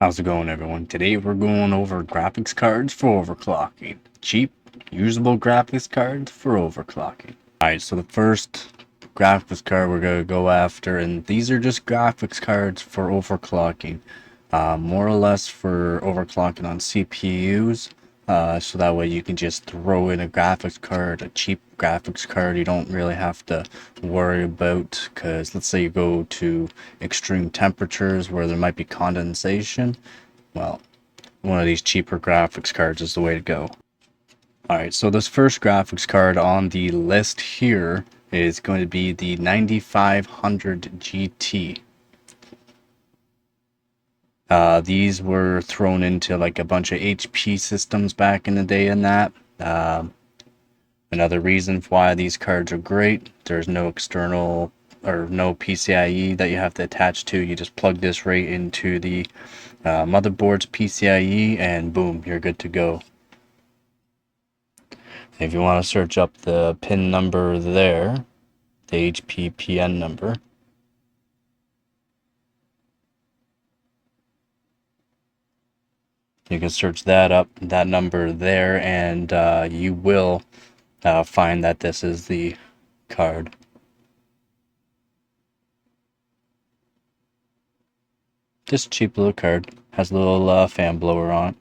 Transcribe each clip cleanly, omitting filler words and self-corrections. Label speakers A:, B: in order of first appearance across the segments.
A: How's it going, everyone? Today we're going over graphics cards for overclocking. Cheap, usable graphics cards for overclocking. Alright, so the first graphics card we're going to go after, and these are just graphics cards for overclocking. More or less for overclocking on CPUs. So that way you can just throw in a graphics card, a cheap graphics card. You don't really have to worry about, because let's say you go to extreme temperatures where there might be condensation. Well, one of these cheaper graphics cards is the way to go. Alright, so this first graphics card on the list here is going to be the 9500 GT. These were thrown into like a bunch of HP systems back in the day and that. Another reason why these cards are great, there's no external or no PCIe that you have to attach to. You just plug this right into the motherboard's PCIe and boom, you're good to go. If you want to search up the pin number there, the HP PN number, you can search that up, that number there, and you will find that this is the card. Just cheap little card. Has a little fan blower on it.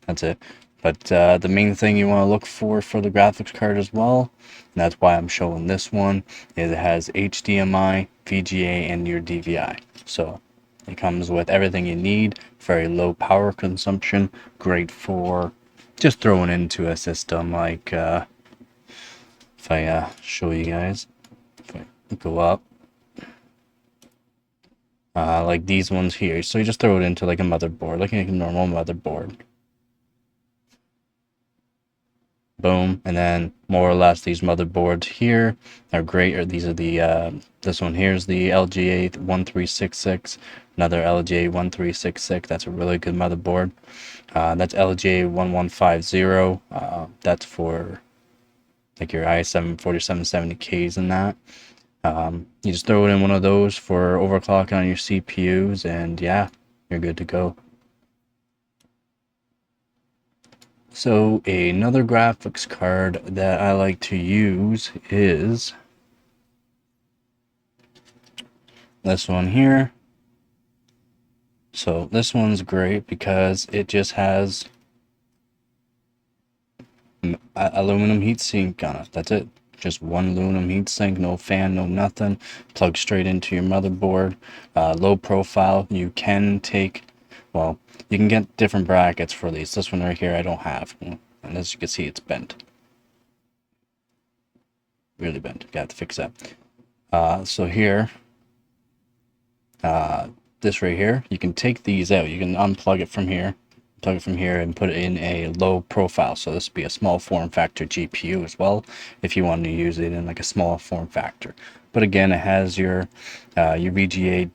A: That's it. But the main thing you want to look for the graphics card as well, and that's why I'm showing this one, is it has HDMI, VGA, and your DVI. So it comes with everything you need. Very low power consumption. Great for just throwing into a system like, if I show you guys, if I go up, like these ones here. So you just throw it into like a motherboard, like a normal motherboard. Boom. And then more or less these motherboards here are great. Or these are the this one here is the LGA 1366, another LGA 1366. That's a really good motherboard. That's LGA 1150. That's for like your i7 4770Ks and that. You just throw it in one of those for overclocking on your CPUs, and yeah, you're good to go. So another graphics card that I like to use is this one here. So this one's great because it just has aluminum heatsink on it. That's it. Just one aluminum heatsink, no fan, no nothing. Plug straight into your motherboard. Low profile. You can take, well, you can get different brackets for these. This one right here I don't have. And as you can see, it's bent. Really bent. Got to fix that. So here, this right here, you can take these out. You can unplug it from here, plug it from here, and put it in a low profile. So this would be a small form factor GPU as well, if you want to use it in like a small form factor. But again, it has your VGA,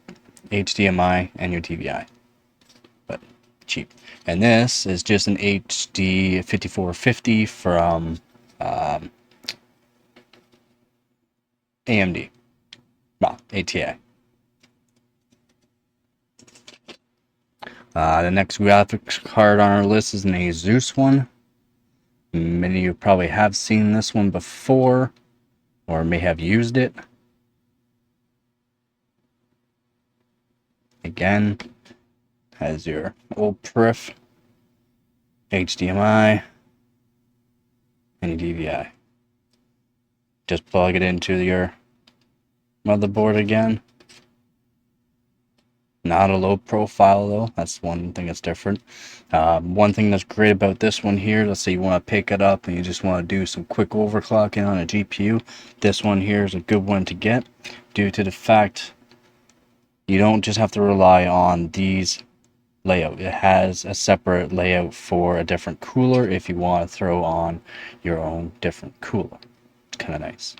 A: HDMI, and your DVI. But cheap. And this is just an HD 5450 from AMD. Well, ATI. The next graphics card on our list is an Asus one. Many of you probably have seen this one before, or may have used it. Again, has your old periph, HDMI, and your DVI. Just plug it into your motherboard again. Not a low profile though, that's one thing that's different. One thing that's great about this one here, let's say you want to pick it up and you just want to do some quick overclocking on a GPU, this one here is a good one to get, due to the fact you don't just have to rely on these layout. It has a separate layout for a different cooler if you want to throw on your own different cooler. It's kind of nice.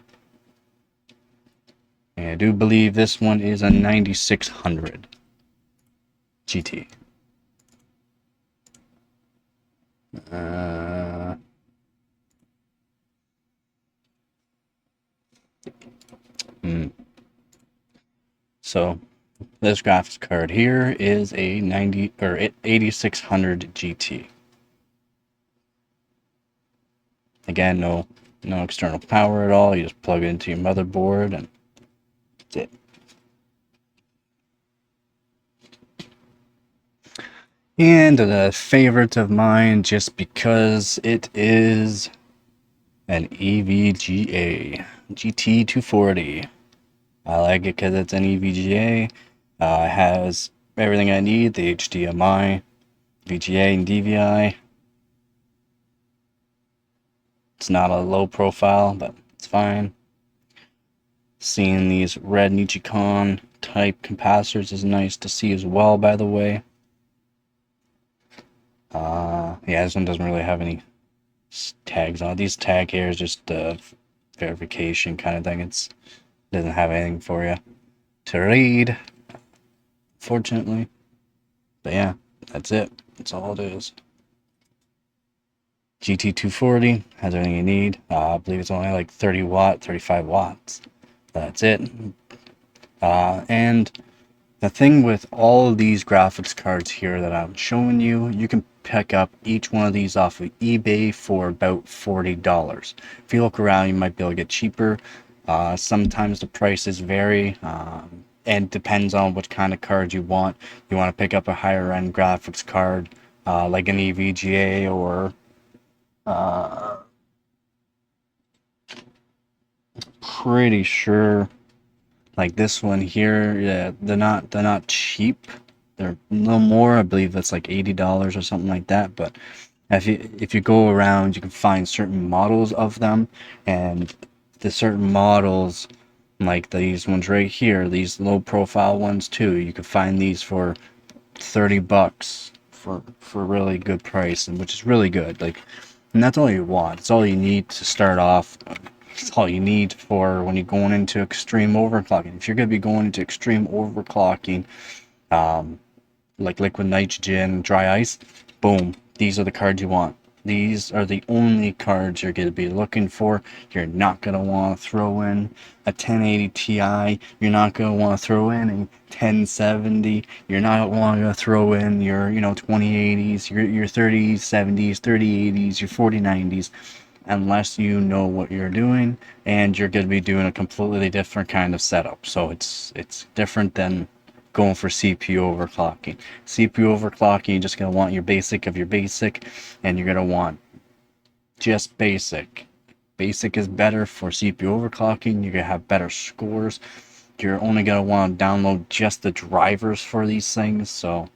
A: And I do believe this one is a 9600 GT. So This graphics card here is a 8600 GT. Again, no external power at all. You just plug it into your motherboard and that's it. And a favorite of mine just because it is an EVGA GT240. I like it because it's an EVGA. It has everything I need, the HDMI, VGA, and DVI. It's not a low profile, but it's fine. Seeing these red Nichicon type capacitors is nice to see as well, by the way. Yeah, this one doesn't really have any tags on it. These tag here is just a verification kind of thing. It doesn't have anything for you to read, fortunately. But yeah, that's it. That's all it is. GT240 has everything you need. I believe it's only like 35 watts. That's it. And the thing with all of these graphics cards here that I'm showing you, you can pick up each one of these off of eBay for about $40. If you look around, you might be able to get cheaper. Sometimes the prices vary, and depends on what kind of card you want. You want to pick up a higher end graphics card, like an EVGA or pretty sure like this one here. Yeah, they're not cheap. They're no more. I believe that's like $80 or something like that. But if you go around, you can find certain models of them, and the certain models, like these ones right here, these low profile ones too, you can find these for $30 for really good price, and which is really good. Like, and that's all you want. It's all you need to start off. It's all you need for when you're going into extreme overclocking. If you're going to be going into extreme overclocking, like liquid nitrogen, dry ice, boom, these are the cards you want. These are the only cards you're going to be looking for. You're not going to want to throw in a 1080 Ti. You're not going to want to throw in a 1070. You're not want to throw in your 2080s, your 3070s, 3080s, your 4090s, unless you know what you're doing, and you're going to be doing a completely different kind of setup. So it's different than going for CPU overclocking. CPU overclocking, you're just going to want your basic of your basic, and you're going to want just basic. Basic is better for CPU overclocking. You're going to have better scores. You're only going to want to download just the drivers for these things. So,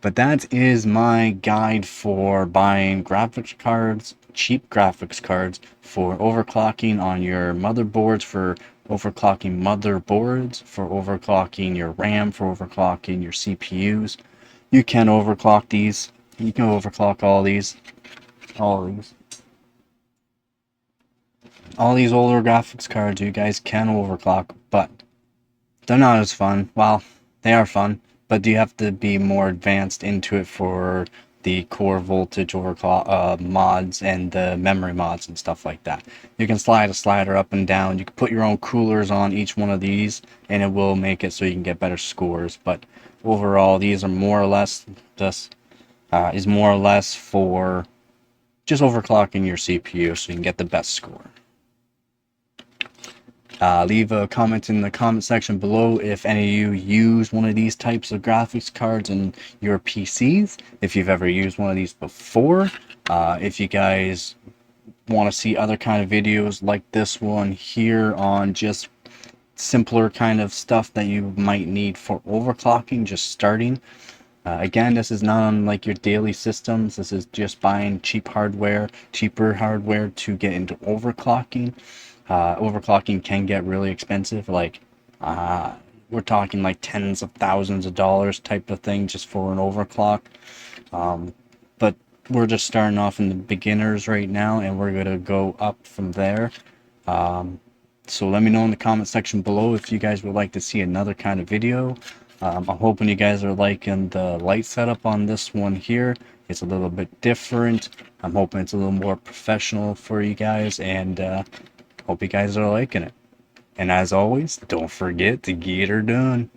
A: but that is my guide for buying graphics cards, cheap graphics cards for overclocking on your motherboards, for overclocking motherboards, for overclocking your RAM, for overclocking your CPUs. You can overclock these. You can overclock all these. All these older graphics cards you guys can overclock, but they're not as fun. Well, they are fun, but you have to be more advanced into it for the core voltage overclock mods and the memory mods and stuff like that. You can slide a slider up and down. You can put your own coolers on each one of these, and it will make it so you can get better scores. But overall, these are more or less is more or less for just overclocking your CPU so you can get the best score. Leave a comment in the comment section below if any of you use one of these types of graphics cards in your PCs, if you've ever used one of these before. If you guys want to see other kind of videos like this one here on just simpler kind of stuff that you might need for overclocking, just starting. Again, this is not unlike your daily systems. This is just buying cheaper hardware to get into overclocking. Overclocking can get really expensive. Like, we're talking like tens of thousands of dollars type of thing just for an overclock. But we're just starting off in the beginners right now, and we're going to go up from there. So let me know in the comment section below if you guys would like to see another kind of video. I'm hoping you guys are liking the light setup on this one here. It's a little bit different. I'm hoping it's a little more professional for you guys, and hope you guys are liking it. And as always, don't forget to get her done.